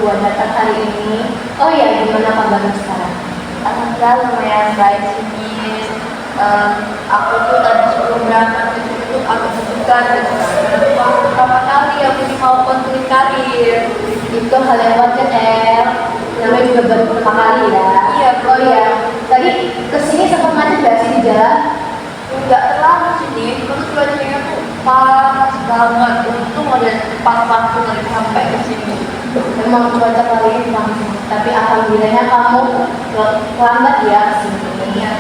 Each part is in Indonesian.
buat datang hari ini. Oh ya, gimana kabarnya sekarang? Alhamdulillah lumayan baik sih, Miss. Aku tuh tadi sebelum berangkat ke sini tuh agak deg-degan gitu kan. Karena pertama kali aku mau konseling karir. Itu hal yang wajar, El. Namanya juga baru pertama kali ya. Iya, Oh iya, tadi kesini sempat macet gak sih di jalan? nggak terlalu sini, cuma tuh cuacanya tuh panas banget. Untung ada pas waktu tadi sampai ke sini. Memang cuaca kali ini langsung, tapi alhamdulillahnya kamu lambat ya kesini. Iya.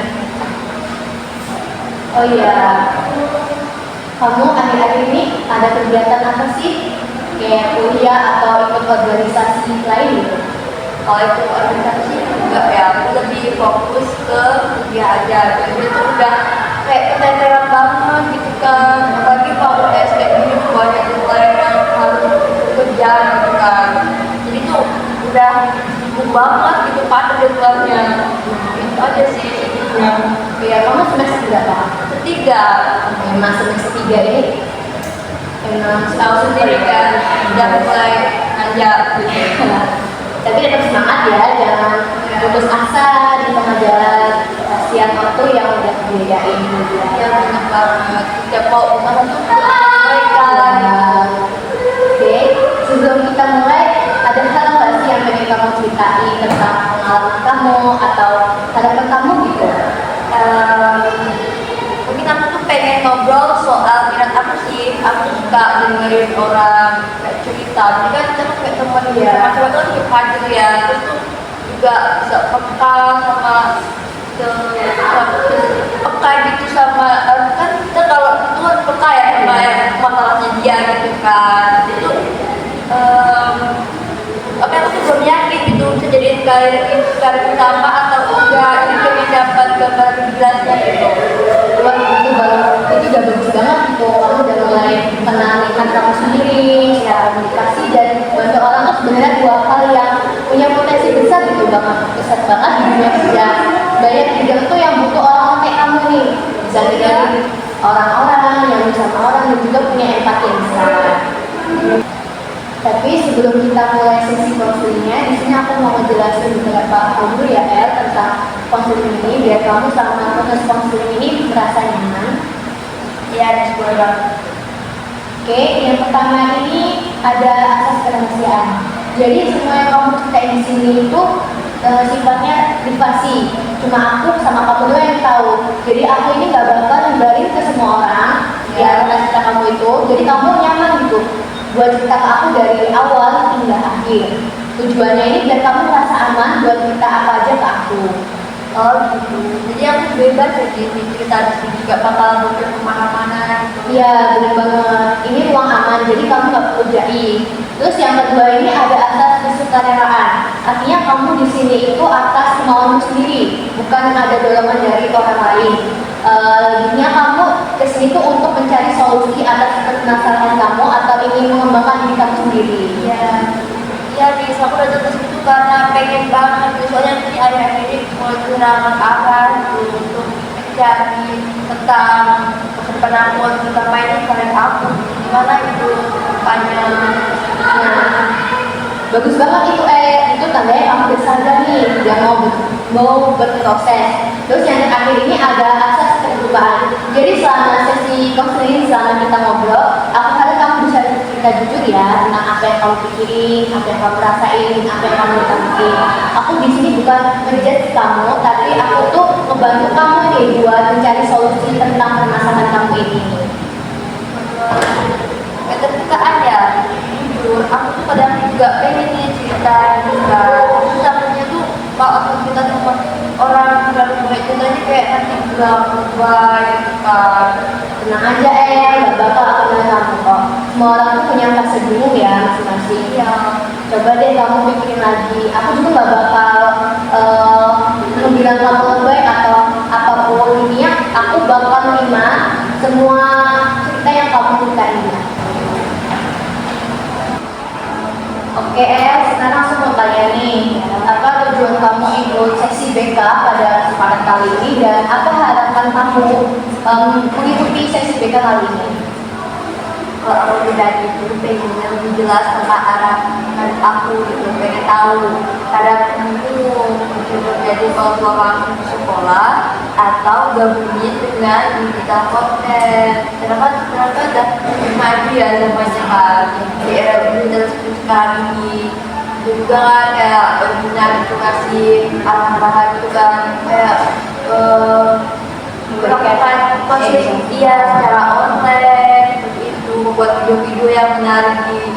Oh iya, kamu akhir-akhir ini ada kegiatan apa sih? Kayak kuliah atau ikut organisasi lain gitu? Kalau itu organisasi enggak ya, aku lebih fokus ke kuliah aja. Jadi itu udah kayak keteteran banget gitu kan. Apalagi kalau tes kayak gini tuh banyak deadline yang harus kerja gitu kan. Jadi tuh udah sibuk banget gitu pada jadwalnya. Itu aja sih sedihnya. Ya, kamu semester berapa? Ketiga, Memang semester 3 ini memang tahu sendiri kan, udah mulai nanjak gitu. tapi tetap semangat ya, jangan putus asa di tengah jalan. Kasihan waktu yang udah dibedain Ya ya. banyak banget. Setiap mau usaha tuh mereka. Oke, sebelum kita mulai, ada hal nggak sih yang pengen kamu ceritain tentang pengalaman kamu atau harapan kamu gitu? Mungkin aku tuh pengen ngobrol soal minat aku sih. Aku suka dengerin orang kayak cerita. Jadi kan kita tuh kayak teman Iya. macam-macam tuh curhat gitu ya. Terus tuh juga bisa peka sama peka gitu sama kan kita kalau itu kan peka ya sama yang masalahnya dia gitu kan. Itu apa aku tuh belum yakin gitu bisa jadiin karir utama atau enggak. Jadi pengen dapat gambaran lebih jelasnya gitu. Wah, itu udah bagus banget gitu. Kamu udah mulai mengenalkan kamu sendiri, cara komunikasi dan bantu orang tuh sebenarnya dua hal yang punya potensi besar gitu banget, besar banget di dunia kerja. Banyak bidang tuh yang butuh orang kayak kamu nih, bisa dengerin orang-orang yang bisa sama orang dan juga punya empati yang besar. Tapi sebelum kita mulai sesi konselingnya, di sini aku mau ngejelasin beberapa hal dulu ya, El, tentang konseling ini biar kamu selama proses konseling ini merasa nyaman. Iya, ada sebuah banget. Oke, yang pertama ini ada asas kerahasiaan. Jadi semua yang kamu ceritain di sini itu sifatnya privasi. Cuma aku sama kamu doang yang tahu. Jadi aku ini gak bakal nyebarin ke semua orang ya cerita kamu itu. Jadi kamu nyaman gitu buat cerita ke aku dari awal hingga akhir. Tujuannya ini biar kamu merasa aman buat cerita apa aja ke aku. Oh gitu. Jadi aku bebas ya di cerita di sini, gak bakal bocor kemana-mana gitu. Iya, benar banget. Ini ruang aman, jadi kamu gak perlu jahit. Terus yang kedua ini ada asas kesukaraan. Artinya kamu di sini itu atas kemauanmu sendiri, bukan ada dorongan dari orang lain. Intinya kamu kesini tuh untuk mencari solusi atas penasaran kamu atau ingin mengembangkan diri kamu sendiri. Iya. Iya, Miss, aku udah terus itu karena pengen banget. Soalnya nanti akhir-akhir ini mulai kehilangan arah gitu untuk mencari tentang kehidupan aku, terutama ini kalian aku. Gimana itu depannya? Nah, bagus banget itu tandanya kamu udah sadar nih yang mau berproses. Terus yang terakhir ini ada asas keterbukaan. Jadi selama sesi konseling, selama kita ngobrol, aku harap kamu bisa cerita jujur ya tentang apa yang kamu pikirin, apa yang kamu rasain, apa yang kamu takutin. Aku di sini bukan ngejudge kamu, tapi aku tuh ngebantu kamu nih buat mencari solusi tentang permasalahan kamu ini. Keterbukaan ya, jujur aku tuh kadang juga pengen nih cerita juga. Terus takutnya tuh kalau aku cerita sama orang terlalu baik contohnya kayak nanti berubah gitu kan. Tenang aja gak bakal aku bilang kamu kok. Semua orang tuh punya fase bingung ya masing-masing. Iya. Coba deh kamu pikirin lagi. Aku juga gak bakal bilang kamu lebay atau apapun. Intinya aku bakal terima semua cerita yang kamu ceritain ya. Oke, sekarang aku mau tanya nih, apa tujuan kamu ikut seksi BK pada kesempatan kali ini dan apa harapan kamu mengikuti seksi BK kali ini? kalau aku pribadi itu pengennya lebih jelas tentang arah karir aku gitu, pengen tahu karakterku coba jadi kalau langsung ke sekolah atau gabungin dengan digital content. Kenapa udah maju ya zamannya kan di era digital seperti sekarang ini. Itu juga kan kayak benar itu kasih arahan-arahan gitu kan kayak melakukan konten dia secara online begitu, membuat video-video yang menarik di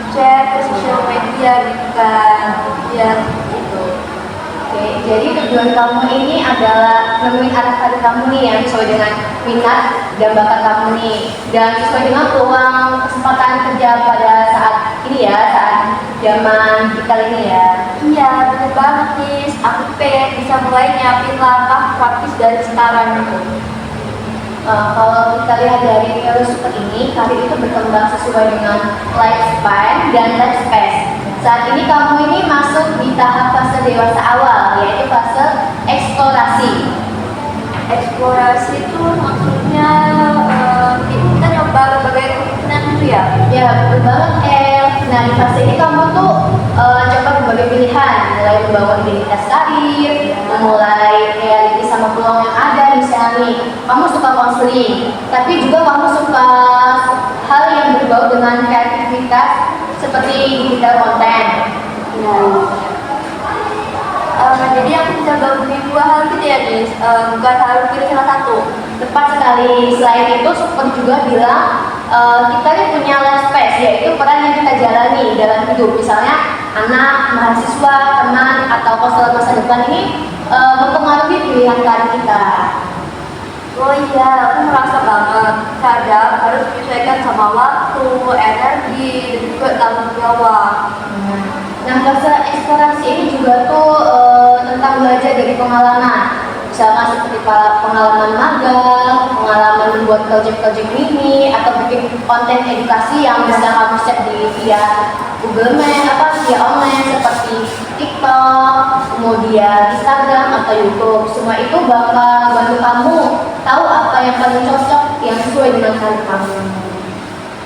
share ke sosial media gitu kan ya gitu. Oke, jadi tujuan kamu ini adalah nemuin arah karir kamu nih yang sesuai dengan minat dan bakat kamu nih, dan sesuai dengan peluang kesempatan kerja pada saat ini ya, saat zaman digital ini ya. Iya bener banget nih, aku pengen bisa mulai nyiapin langkah praktis dari sekarang gitu. Kalau kita lihat dari teori super ini, karir itu berkembang sesuai dengan lifespan dan life space. Saat ini kamu ini masuk di tahap fase dewasa awal, yaitu fase eksplorasi. Eksplorasi itu maksudnya kita nyoba berbagai kemungkinan gitu ya. Ya, betul banget, El. Nah, di fase ini kamu tuh coba berbagai pilihan, mulai membangun identitas karir, memulai reality sama peluang yang ada. Misalnya nih, kamu suka konseling, tapi juga kamu suka hal yang berbau dengan kreativitas seperti digital content. Jadi aku bisa gabungin dua hal gitu ya guys, bukan harus pilih salah satu. Tepat sekali. Selain itu, super juga bilang kita ini punya life space, yaitu peran yang kita jalani dalam hidup. Misalnya anak, mahasiswa, teman, atau konselor masa depan ini mempengaruhi pilihan karir kita. Oh iya, aku merasa banget kadang harus menyesuaikan sama waktu, energi, dan juga tanggung jawab. Nah, fase eksplorasi ini juga tuh tentang belajar dari pengalaman. Misalnya seperti pengalaman magang, pengalaman membuat project-project mini, atau bikin konten edukasi yang bisa kamu share via Google Meet, via online seperti TikTok, kemudian Instagram atau YouTube. Semua itu bakal bantu kamu tahu apa yang paling cocok yang sesuai dengan karir kamu.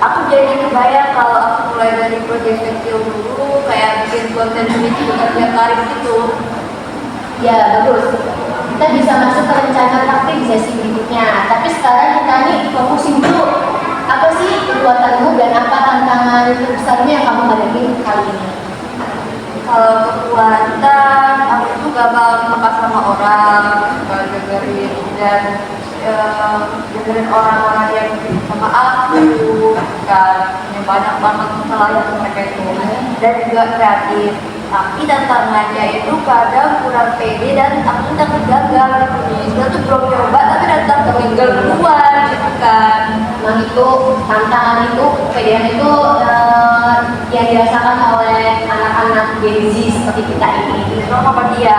Aku jadi kebayang kalau aku mulai dari proyek kecil dulu, kayak bikin konten video kerja karir gitu. Ya, bagus. Kita bisa masuk ke rencana praktik di sesi berikutnya. Tapi sekarang kita nih fokusin dulu. Apa sih kekuatanmu dan apa tantangan terbesarnya yang kamu hadapi kali ini? Kalau kekuatan, aku tuh gampang peka sama orang, suka dengerin orang-orang yang sama aku, kan yang banyak banget masalah yang mereka itu, dan juga kreatif. Tapi tantangannya itu kadang kurang pede dan aku takut gagal gitu nih. Kita tuh belum coba tapi datang gagal duluan gitu kan. Memang itu tantangan itu, kepedean itu yang dirasakan oleh anak-anak Gen Z seperti kita ini. Itu apa dia?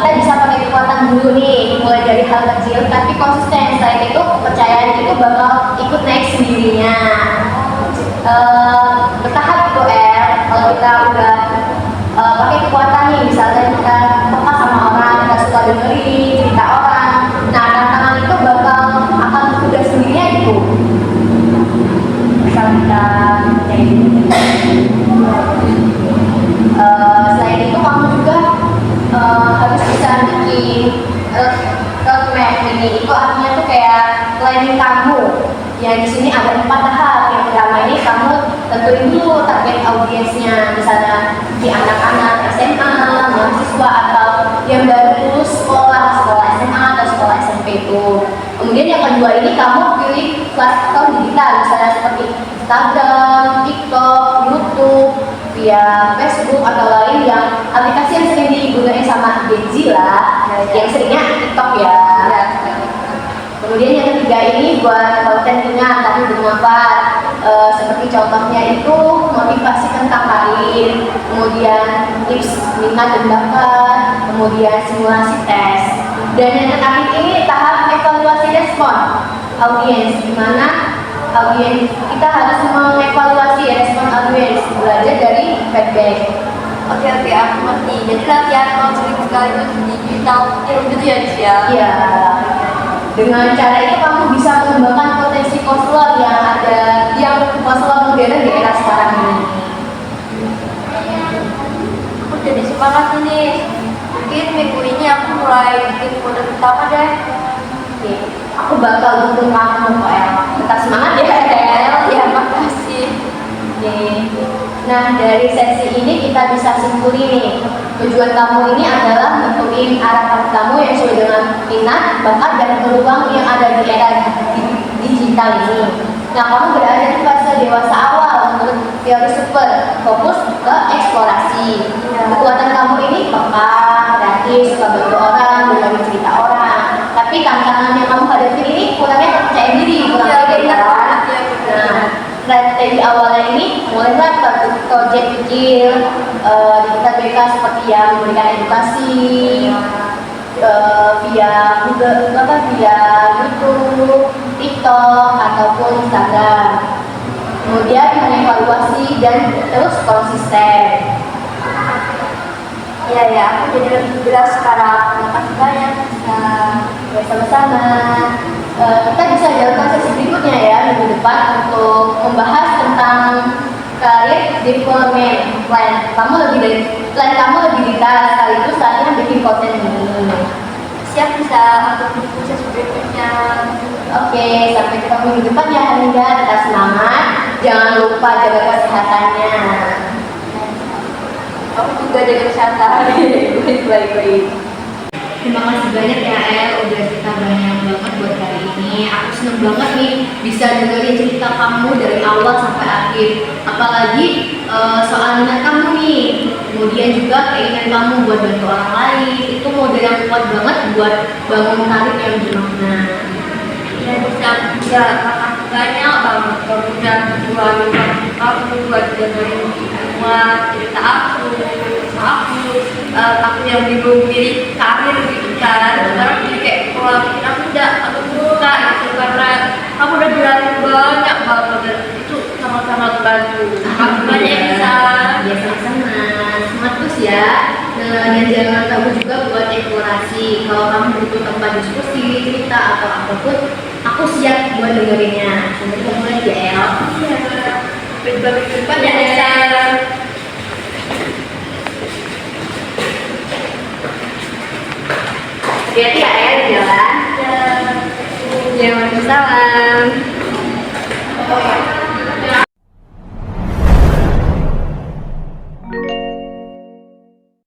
Kita bisa pakai kekuatan dulu nih, mulai dari hal kecil tapi konsisten. Selain itu, kepercayaan itu bakal ikut naik sendirinya. Bertahap itu kalau kita udah pakai kekuatan nih, misalnya kita peka sama orang, kita suka dengerin cerita orang, nah tantangan itu bakal akan udah sendirinya gitu. Misal kita kayak gini. Selain itu kamu juga harus bisa bikin roadmap ini. Itu artinya tuh kayak planning kamu. Yang di sini ada 4 tahap. Yang pertama ini kamu tentuin dulu target audiensnya, misalnya di anak-anak SMA, mahasiswa atau yang baru lulus sekolah SMA atau sekolah SMP itu. Kemudian yang kedua ini kamu pilih platform digital, misalnya seperti Instagram, TikTok, YouTube, via Facebook atau lain yang aplikasi yang sering digunakan sama Gen Z lah, yang seringnya TikTok ya. Kemudian yang ketiga ini buat konten ringan tapi bermanfaat, seperti contohnya itu motivasi tentang karir, kemudian tips minat dan bakat, kemudian simulasi tes. Dan yang terakhir ini tahap evaluasi respon audiens, di mana audiens kita harus mengevaluasi respon audiens, belajar dari feedback. Oke, aku ngerti. Jadi latihan konseling sekaligus digital skill gitu ya, Cia? Iya. Dengan cara itu kamu bisa mengembangkan potensi konselor yang konselor modern di era sekarang ini. Aku jadi semangat nih. Mungkin minggu ini aku mulai bikin kode pertama deh. Oke, aku bakal dukung kamu kok El. Tetap semangat ya El. Ya, makasih. Oke. Nah, dari sesi ini kita bisa simpulin nih, tujuan kamu ini adalah nentuin arah kamu yang sesuai dengan minat, bakat, dan peluang yang ada di era digital ini. Nah, kamu berada di fase dewasa awal menurut teori super, fokus ke eksplorasi. Kekuatan kamu ini peka, kreatif, suka bantu orang, berbagi cerita orang. Tapi tantangan yang kamu hadapi ini kurangnya percaya diri, kurang pede kan? Nah, strategi awalnya ini mulailah proyek kecil di BK seperti yang memberikan edukasi via Google, via YouTube, TikTok ataupun Instagram. Kemudian mengevaluasi dan terus konsisten. Iya ya, aku jadi lebih jelas sekarang. Makasih banyak. Ya, sama-sama. Kita bisa jalankan sesi berikutnya ya minggu depan untuk membahas tentang career development plan. Plan kamu lebih detail sekaligus latihan bikin konten ini. Siap, bisa aku tunggu sesi berikutnya. Oke, sampai ketemu minggu depan ya Hamida. Tetap semangat. Jangan lupa jaga kesehatannya. Aku juga jaga kesehatan. Baik-baik. Terima kasih banyak ya El, udah cerita banyak banget buat hari ini. Aku seneng banget nih bisa dengerin cerita kamu dari awal sampai akhir. Apalagi soal minat kamu nih. Kemudian juga keinginan kamu buat bantu orang lain. Itu modal yang kuat banget buat bangun karir yang bermakna. Ya, bisa ya, makasih banyak banget kamu udah luangin waktu kamu buat dengerin semua cerita aku yang bingung pilih karir gitu kan. Sekarang jadi kayak kalau aku udah buka gitu karena kamu udah jelasin banyak banget dan itu sama-sama bantu. Makasih banyak bisa. Ya sama-sama. Semangat terus ya. Dan jangan kamu juga buat eksplorasi. Kalau kamu butuh tempat diskusi, cerita atau apapun, aku siap buat dengerinnya. Sampai ketemu lagi ya El. Iya. Berbagai depan ya. Hati-hati ya El di jalan. Ya. Ya, waalaikumsalam. Oh ya.